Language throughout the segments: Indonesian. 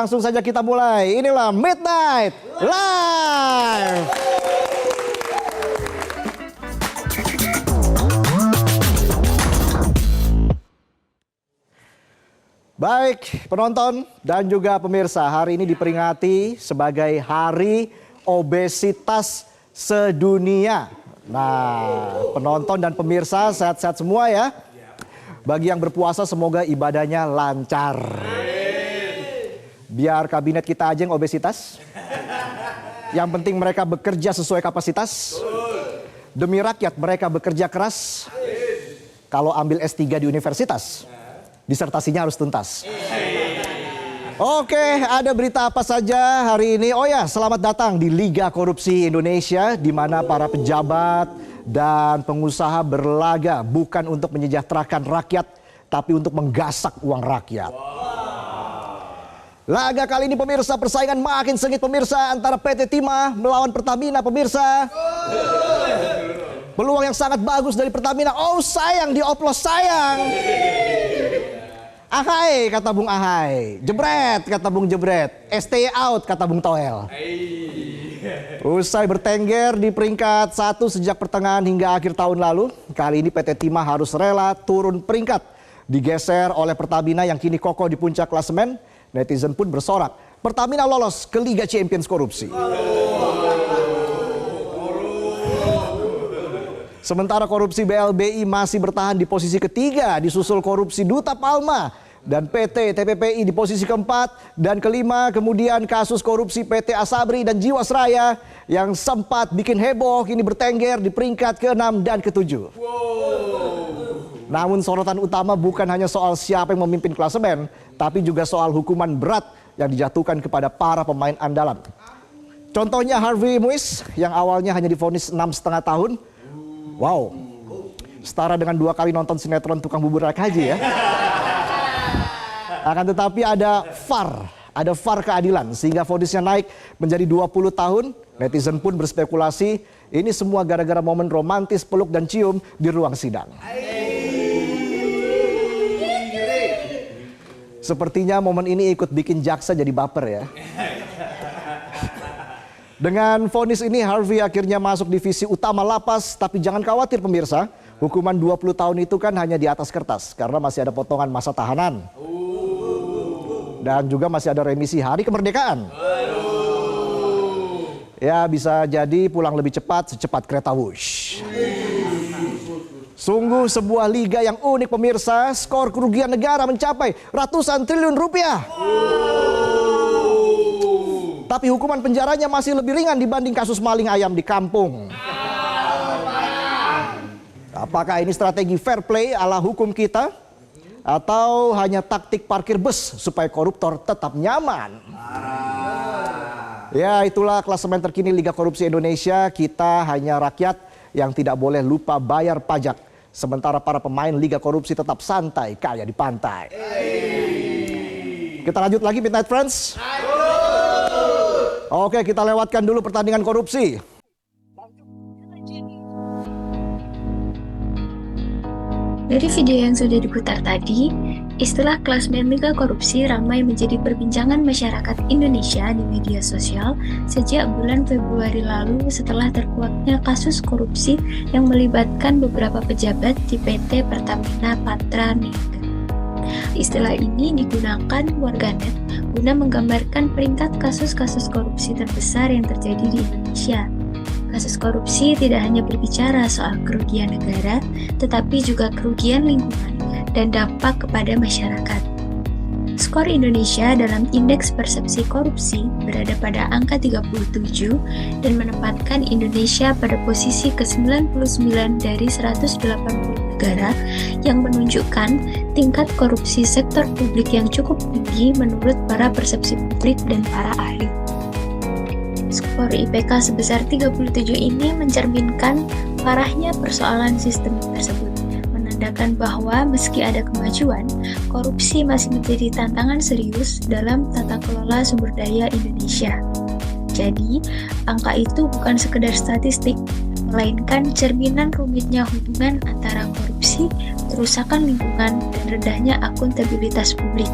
langsung saja kita mulai. Inilah Midnight Live. Baik, penonton dan juga pemirsa, hari ini diperingati sebagai Hari Obesitas Sedunia. Nah, penonton dan pemirsa sehat-sehat semua ya. Bagi yang berpuasa semoga ibadahnya lancar. Biar kabinet kita aja yang obesitas. Yang penting mereka bekerja sesuai kapasitas. Demi rakyat mereka bekerja keras. Kalau ambil S3 di universitas, disertasinya harus tuntas. Oke, ada berita apa saja hari ini? Oh ya, selamat datang di Liga Korupsi Indonesia, di mana para pejabat dan pengusaha berlaga bukan untuk menyejahterakan rakyat, tapi untuk menggasak uang rakyat. Laga kali ini pemirsa, persaingan makin sengit pemirsa, antara PT Timah melawan Pertamina pemirsa. Peluang yang sangat bagus dari Pertamina. Oh sayang, dioplos sayang. Ahai kata Bung Ahai, jebret kata Bung Jebret, ST out kata Bung Toel. Usai bertengger di peringkat 1 sejak pertengahan hingga akhir tahun lalu, kali ini PT Timah harus rela turun peringkat. Digeser oleh Pertamina yang kini kokoh di puncak klasemen, netizen pun bersorak. Pertamina lolos ke Liga Champions korupsi. Sementara korupsi BLBI masih bertahan di posisi ketiga, disusul korupsi Duta Palma dan PT TPPI di posisi keempat dan kelima. Kemudian kasus korupsi PT Asabri dan Jiwasraya yang sempat bikin heboh kini bertengger di peringkat ke-6 dan ke-7. Namun sorotan utama bukan hanya soal siapa yang memimpin klasemen, tapi juga soal hukuman berat yang dijatuhkan kepada para pemain andalan. Contohnya Harvey Muiz yang awalnya hanya divonis 6,5 tahun. Wow, setara dengan 2 kali nonton sinetron Tukang Bubur Naik Haji ya. Akan tetapi ada VAR keadilan sehingga vonisnya naik menjadi 20 tahun. Netizen pun berspekulasi ini semua gara-gara momen romantis peluk dan cium di ruang sidang. Sepertinya momen ini ikut bikin jaksa jadi baper ya. Dengan vonis ini Harvey akhirnya masuk divisi utama lapas, tapi jangan khawatir pemirsa, hukuman 20 tahun itu kan hanya di atas kertas karena masih ada potongan masa tahanan. Dan juga masih ada remisi hari kemerdekaan. Ya bisa jadi pulang lebih cepat secepat kereta wush. Sungguh sebuah liga yang unik pemirsa, skor kerugian negara mencapai ratusan triliun rupiah. Tapi hukuman penjaranya masih lebih ringan dibanding kasus maling ayam di kampung. Apakah ini strategi fair play ala hukum kita? Atau hanya taktik parkir bus supaya koruptor tetap nyaman? Ya itulah klasemen terkini Liga Korupsi Indonesia. Kita hanya rakyat yang tidak boleh lupa bayar pajak. Sementara para pemain Liga Korupsi tetap santai kaya di pantai. Kita lanjut lagi Midnight Friends. Oke, kita lewatkan dulu pertandingan korupsi. Dari video yang sudah diputar tadi, istilah klasmen Liga Korupsi ramai menjadi perbincangan masyarakat Indonesia di media sosial sejak bulan Februari lalu setelah terkuaknya kasus korupsi yang melibatkan beberapa pejabat di PT Pertamina Patra Niaga. Istilah ini digunakan warganet guna menggambarkan peringkat kasus-kasus korupsi terbesar yang terjadi di Indonesia. Kasus korupsi tidak hanya berbicara soal kerugian negara, tetapi juga kerugian lingkungan dan dampak kepada masyarakat. Skor Indonesia dalam Indeks Persepsi Korupsi berada pada angka 37 dan menempatkan Indonesia pada posisi ke-99 dari 180 negara yang menunjukkan tingkat korupsi sektor publik yang cukup tinggi menurut para persepsi publik dan para ahli. Skor IPK sebesar 37 ini mencerminkan parahnya persoalan sistem tersebut, menandakan bahwa meski ada kemajuan, korupsi masih menjadi tantangan serius dalam tata kelola sumber daya Indonesia. Jadi, angka itu bukan sekedar statistik, melainkan cerminan rumitnya hubungan antara korupsi, kerusakan lingkungan, dan rendahnya akuntabilitas publik.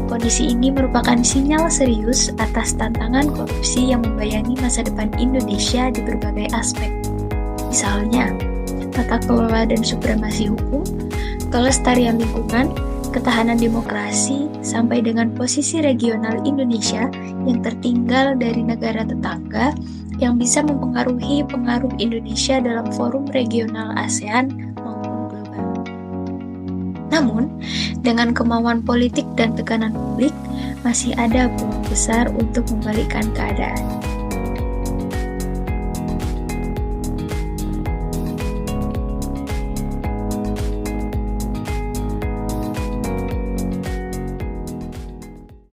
Kondisi ini merupakan sinyal serius atas tantangan korupsi yang membayangi masa depan Indonesia di berbagai aspek. Misalnya, tata kelola dan supremasi hukum, kelestarian lingkungan, ketahanan demokrasi, sampai dengan posisi regional Indonesia yang tertinggal dari negara tetangga yang bisa mempengaruhi pengaruh Indonesia dalam forum regional ASEAN maupun global. Namun, dengan kemauan politik dan tekanan publik, masih ada peluang besar untuk membalikkan keadaan.